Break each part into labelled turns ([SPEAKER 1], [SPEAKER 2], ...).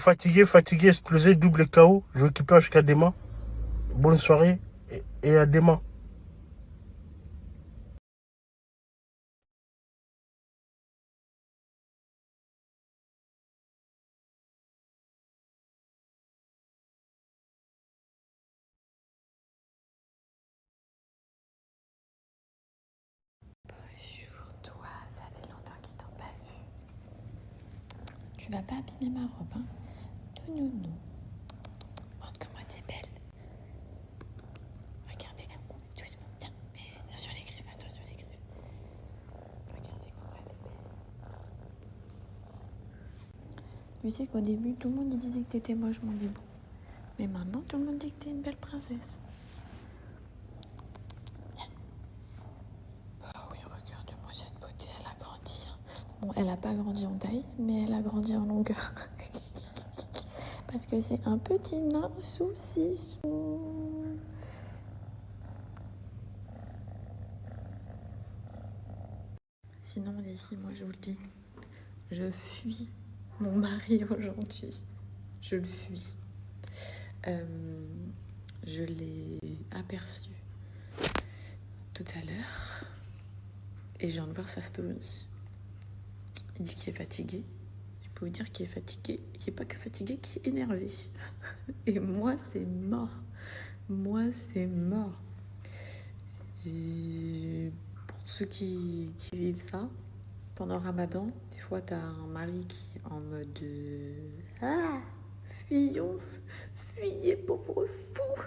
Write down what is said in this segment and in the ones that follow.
[SPEAKER 1] fatigué, explosé, double KO. Je récupère jusqu'à demain. Bonne soirée et à demain.
[SPEAKER 2] Bonjour toi, ça fait longtemps qu'ils t'ont pas vu. Tu vas pas abîmer ma robe, hein? Non. Montre comment t'es belle. Regardez, doucement, tiens, mais attention les griffes. Regardez comment elle est belle. Tu sais qu'au début, tout le monde disait que t'étais moche, mon bébé. Mais maintenant, tout le monde dit que t'es une belle princesse. Oh oui, regarde-moi cette beauté, elle a grandi. Bon, elle a pas grandi en taille, mais elle a grandi en longueur. Parce que c'est un petit nain saucisson. Sinon, les filles, moi je vous le dis, je fuis mon mari aujourd'hui. Je le fuis. Je l'ai aperçu tout à l'heure et je viens de voir sa story. Il dit qu'il est fatigué. Je peux vous dire qu'il est fatigué. Il n'est pas que fatigué, qu'il est énervé. Et moi, c'est mort. Pour ceux qui vivent ça, pendant Ramadan, des fois, t'as un mari qui est en mode ah, fuyons, fuyez, pauvre fou.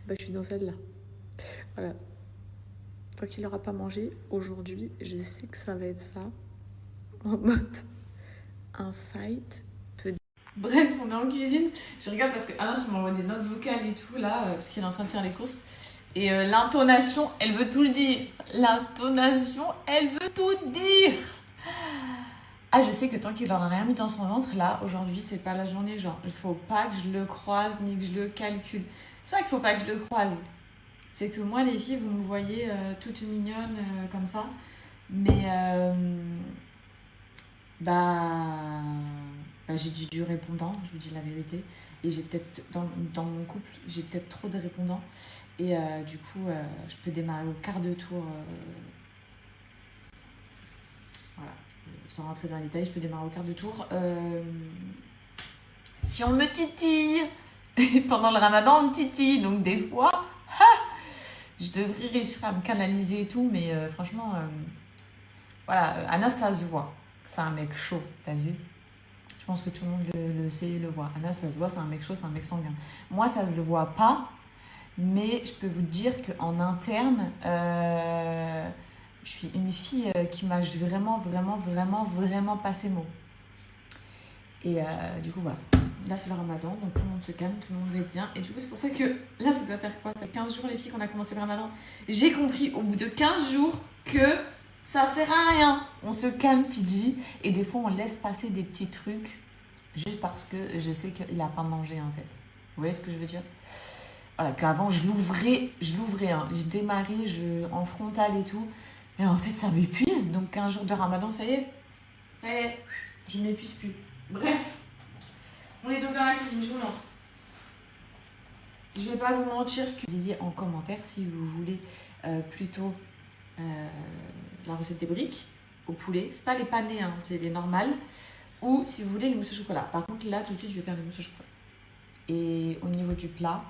[SPEAKER 2] Bah, je suis dans celle-là. Voilà. Tant qu'il n'aura pas mangé, aujourd'hui, je sais que ça va être ça. En mode un fight. Bref, on est en cuisine. Je regarde parce que Alain m'envoie des notes vocales et tout, là, parce qu'il est en train de faire les courses. Et l'intonation, elle veut tout dire. Ah, je sais que tant qu'il n'aura rien mis dans son ventre, là, aujourd'hui, c'est pas la journée, genre, il faut pas que je le croise ni que je le calcule. C'est pas qu'il faut pas que je le croise. C'est que moi, les filles, vous me voyez toute mignonne comme ça. Mais, j'ai du répondant, je vous dis la vérité. Et j'ai peut-être, dans mon couple, j'ai peut-être trop de répondants. Et du coup, je peux démarrer au quart de tour. Voilà, sans rentrer dans les détails, je peux démarrer au quart de tour. Si on me titille, pendant le ramadan, on me titille. Donc des fois, je devrais réussir à me canaliser et tout. Mais franchement, voilà, Anas, ça se voit. C'est un mec chaud, t'as vu? Je pense que tout le monde le sait et le voit. Anas, ça se voit, c'est un mec chaud, c'est un mec sanguin. Moi, ça se voit pas. Mais je peux vous dire qu'en interne, je suis une fille qui m'a vraiment pas ses mots. Et du coup, voilà. Là, c'est le ramadan, donc tout le monde se calme, tout le monde va être bien. Et du coup, c'est pour ça que là, ça doit faire quoi? Ça fait 15 jours, les filles, qu'on a commencé le ramadan. J'ai compris au bout de 15 jours que ça sert à rien. On se calme, Fidji. Et des fois, on laisse passer des petits trucs juste parce que je sais qu'il n'a pas mangé, en fait. Vous voyez ce que je veux dire? Voilà, qu'avant je l'ouvrais, hein. Je démarrais en frontal et tout. Et en fait, ça m'épuise. Donc, 15 jours de ramadan, ça y est, je ne m'épuise plus. Bref, on est donc dans la cuisine, je vous montre. Je vais pas vous mentir que vous disiez en commentaire si vous voulez plutôt la recette des briques au poulet. C'est pas les panés, hein, c'est les normales. Ou si vous voulez les mousses au chocolat. Par contre, là, tout de suite, je vais faire les mousses au chocolat. Et au niveau du plat,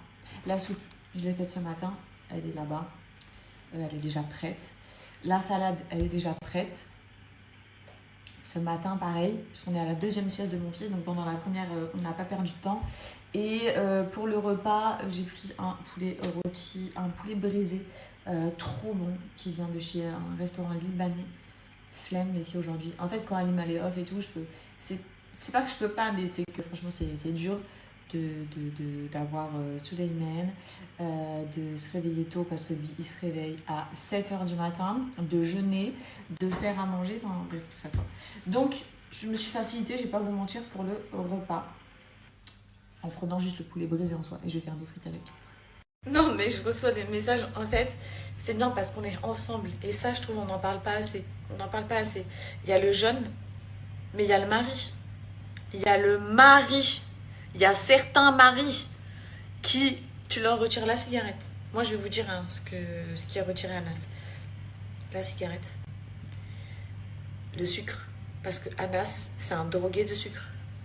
[SPEAKER 2] la soupe, je l'ai faite ce matin, elle est là-bas, elle est déjà prête. La salade, elle est déjà prête. Ce matin, pareil, parce qu'on est à la deuxième sieste de mon fils, donc pendant la première, on n'a pas perdu de temps. Et pour le repas, j'ai pris un poulet rôti, un poulet braisé, trop bon, qui vient de chez un restaurant libanais. Flemme, les filles, aujourd'hui. En fait, quand elle m'a les off et tout, je peux... C'est pas que je peux pas, mais c'est que franchement, c'est dur d'avoir Souleymane, de se réveiller tôt parce que lui il se réveille à 7h du matin, de jeûner, de faire à manger, enfin bref, tout ça quoi. Donc je me suis facilitée, je vais pas vous mentir, pour le repas en prenant juste le poulet brisé en soi et je vais faire des frites avec. Non mais je reçois des messages, en fait c'est bien parce qu'on est ensemble et ça je trouve on n'en parle pas assez. Il y a le jeune, mais il y a le mari. Il y a certains maris qui, tu leur retires la cigarette. Moi, je vais vous dire hein, ce qui a retiré Anas. La cigarette. Le sucre. Parce que Anas, c'est un drogué de sucre.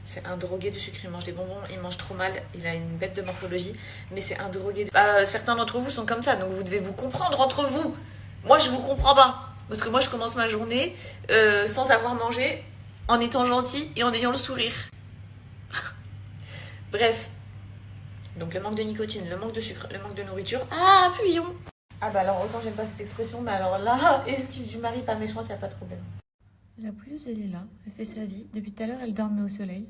[SPEAKER 2] C'est un drogué de sucre. Il mange des bonbons, il mange trop mal, il a une bête de morphologie, mais c'est un drogué. Certains d'entre vous sont comme ça, donc vous devez vous comprendre entre vous. Moi, je vous comprends pas. Parce que moi, je commence ma journée sans avoir mangé, en étant gentil et en ayant le sourire. Bref. Donc le manque de nicotine, le manque de sucre, le manque de nourriture. Ah, fuyons. Ah bah alors, autant j'aime pas cette expression, mais alors là, excuse du mari pas méchante, y a pas de problème.
[SPEAKER 3] La blouse, elle est là, elle fait sa vie. Depuis tout à l'heure, elle dormait au soleil.